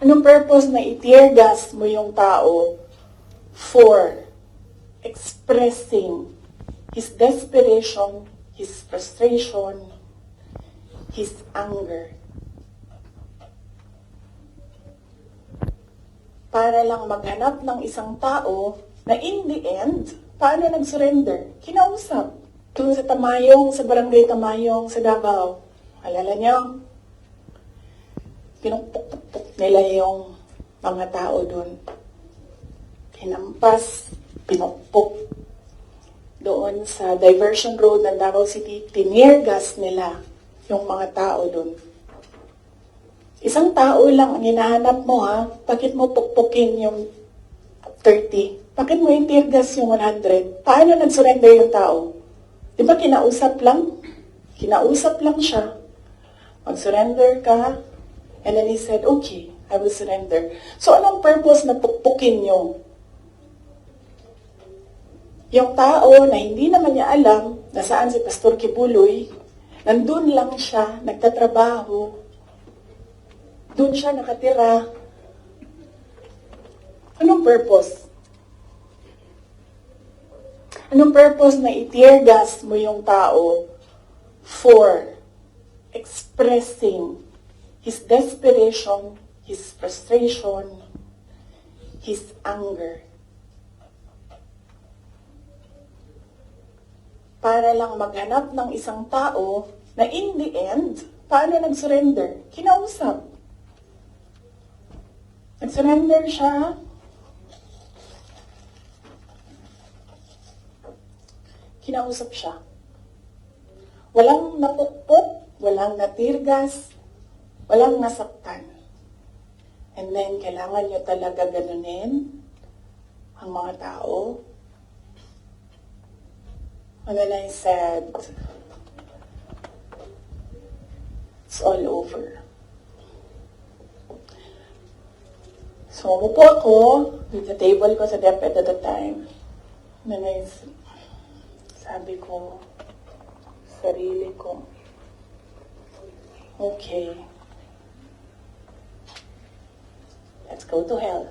Anong purpose na i-tear gas mo yung tao for expressing his desperation, his frustration, his anger? Para lang maghanap ng isang tao na in the end, paano nag-surrender? Kinausap. Doon sa Tamayong, sa barangay Tamayong, sa Davao. Alala niyo? Pinukpuk-puk nila yung mga tao doon. Hinampas, pinukpuk. Doon sa diversion road ng Davao City, tinirgas nila yung mga tao doon. Isang tao lang ang hinahanap mo, ha? Bakit mo pukpukin yung 30? Bakit mo intirgas yung 100? Paano nag-surrender yung tao? Di ba kinausap lang? Kinausap lang siya. Mag-surrender ka. And then he said, okay, I will surrender. So anong purpose na pukpukin nyo? Yung tao na hindi naman niya alam na saan si Pastor Kibuloy, nandun lang siya, nagtatrabaho, doon siya nakatira. Anong purpose? Anong purpose na i-tear gas mo yung tao for expressing his desperation, his frustration, his anger? Para lang maghanap ng isang tao na in the end, paano nag-surrender? Kinausap. Nag-surrender siya. Kinausap siya. Walang napukpok, walang natirgas, walang nasaktan. And then, kailangan nyo talaga ganunin ang mga tao. And then I said, it's all over. So, umupo ako with the table ko sa DepEd at the time. And then sabi ko, sarili ko, okay, let's go to hell.